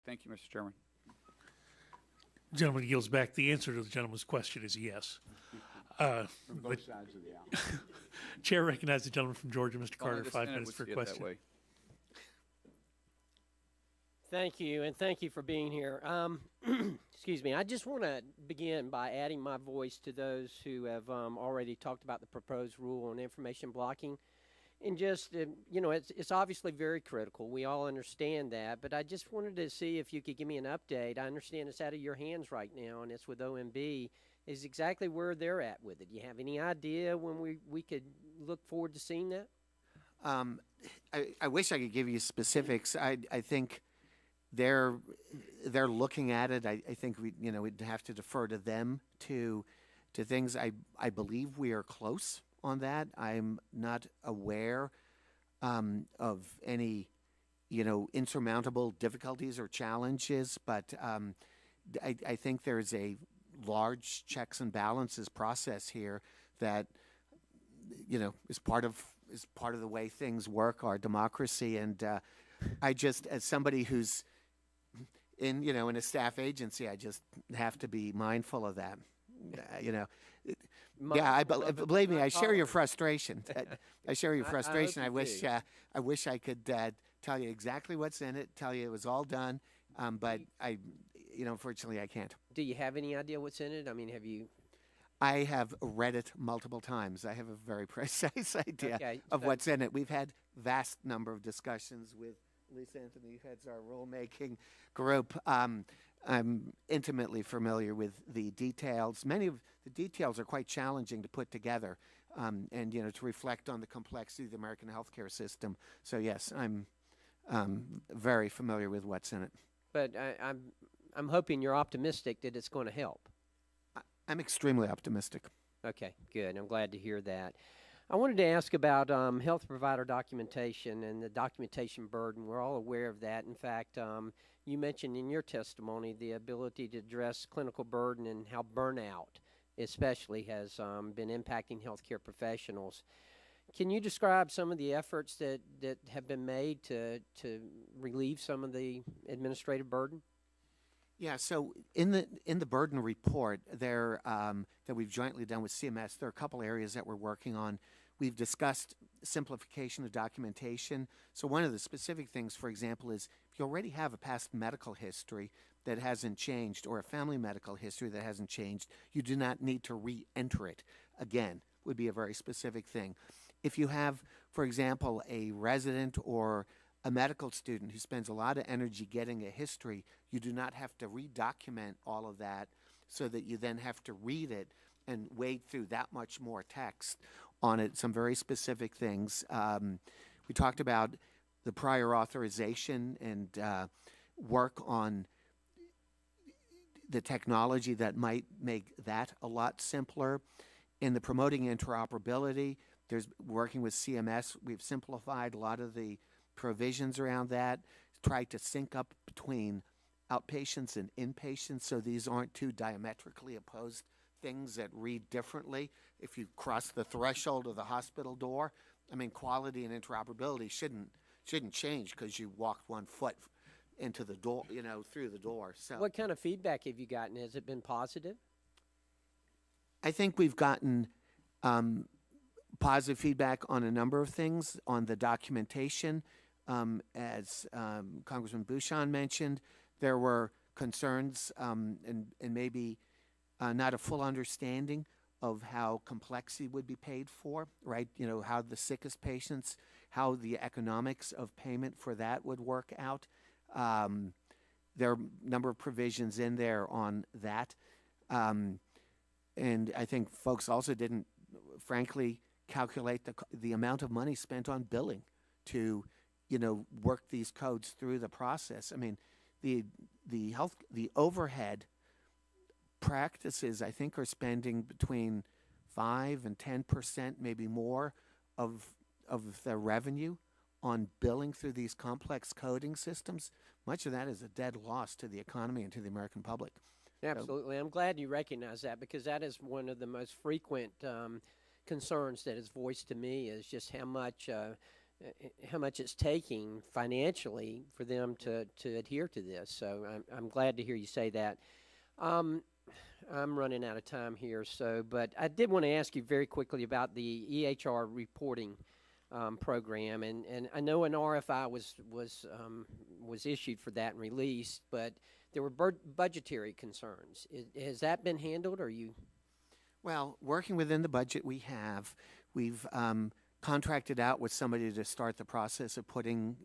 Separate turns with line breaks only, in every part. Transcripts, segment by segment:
Thank you, Mr. Chairman.
Gentleman yields back. The answer to the gentleman's question is yes.
From both sides of the aisle.
Chair recognizes the gentleman from Georgia, Mr.
Only
Carter,
the
5
Senate
minutes
would
for
see it that
question.
way.
Thank you, and thank you for being here. Excuse me. I just want to begin by adding my voice to those who have already talked about the proposed rule on information blocking. And just, it's obviously very critical. We all understand that. But I just wanted to see if you could give me an update. I understand it's out of your hands right now, and it's with OMB. Is exactly where they're at with it. Do you have any idea when we could look forward to seeing that?
I wish I could give you specifics. I think they're looking at it. I think we'd have to defer to them to things. I believe we are close on that. I'm not aware of any insurmountable difficulties or challenges, but I think there's a large checks and balances process here that is part of the way things work, our democracy. And I just, as somebody who's in a staff agency, I just have to be mindful of that. Believe me, I share your frustration. I share your frustration. I wish I could tell you exactly what's in it, tell you it was all done, but unfortunately, I can't.
Do you have any idea what's in it? I mean, have you?
I have read it multiple times. I have a very precise idea of what's in it. We've had vast number of discussions with Lisa Anthony, who heads our rulemaking group. I'm intimately familiar with the details. Many of the details are quite challenging to put together, and to reflect on the complexity of the American healthcare system. So yes, I'm very familiar with what's in it.
But I'm hoping you're optimistic that it's going to help.
I'm extremely optimistic.
Okay, good. I'm glad to hear that. I wanted to ask about health provider documentation and the documentation burden. We're all aware of that. In fact, you mentioned in your testimony the ability to address clinical burden and how burnout especially has been impacting healthcare professionals. Can you describe some of the efforts that have been made to relieve some of the administrative burden?
Yeah, so in the burden report there that we've jointly done with CMS, there are a couple areas that we're working on. We've discussed simplification of documentation. So one of the specific things, for example, is if you already have a past medical history that hasn't changed or a family medical history that hasn't changed, you do not need to re-enter it again, would be a very specific thing. If you have, for example, a resident or a medical student who spends a lot of energy getting a history, you do not have to redocument all of that so that you then have to read it and wade through that much more text on it, some very specific things. We talked about the prior authorization and work on the technology that might make that a lot simpler. In the promoting interoperability, there's working with CMS. We've simplified a lot of the provisions around that, tried to sync up between outpatients and inpatients so these aren't two diametrically opposed things that read differently. If you cross the threshold of the hospital door, I mean, quality and interoperability shouldn't change because you walked 1 foot into the door, through the door. So
what kind of feedback have you gotten? Has it been positive?
I think we've gotten positive feedback on a number of things. On the documentation, as Congressman Bucshon mentioned, there were concerns and maybe not a full understanding of how complexity would be paid for, right? How the sickest patients, how the economics of payment for that would work out. There are a number of provisions in there on that. And I think folks also didn't, frankly, calculate the amount of money spent on billing to, work these codes through the process. I mean, the overhead practices, I think, are spending between 5 and 10%, maybe more, of their revenue on billing through these complex coding systems. Much of that is a dead loss to the economy and to the American public.
Absolutely. I'm glad you recognize that because that is one of the most frequent concerns that is voiced to me is just how much how much it's taking financially for them to adhere to this. So I'm glad to hear you say that. I'm running out of time here, but I did want to ask you very quickly about the EHR reporting program, and I know an RFI was issued for that and released, but there were budgetary concerns. Has that been handled, or you?
Well, working within the budget we've contracted out with somebody to start the process of putting,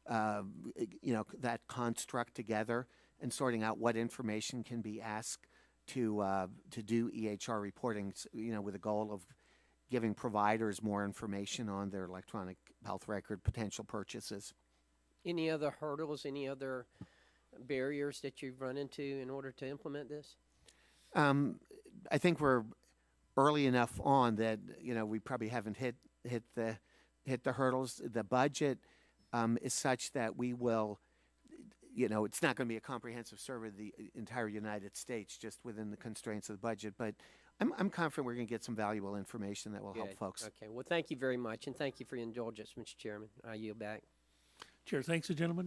that construct together and sorting out what information can be asked to do EHR reporting, with the goal of giving providers more information on their electronic health record potential purchases.
Any other hurdles, any other barriers that you've run into in order to implement this?
I think we're early enough on that we probably haven't hit the hurdles. The budget is such that we will, it's not going to be a comprehensive survey of the entire United States just within the constraints of the budget. But I'm confident we're going to get some valuable information that will help
Good.
folks.
Okay. Well, thank you very much, and thank you for your indulgence, Mr. Chairman. I yield back.
Chair thanks the gentleman.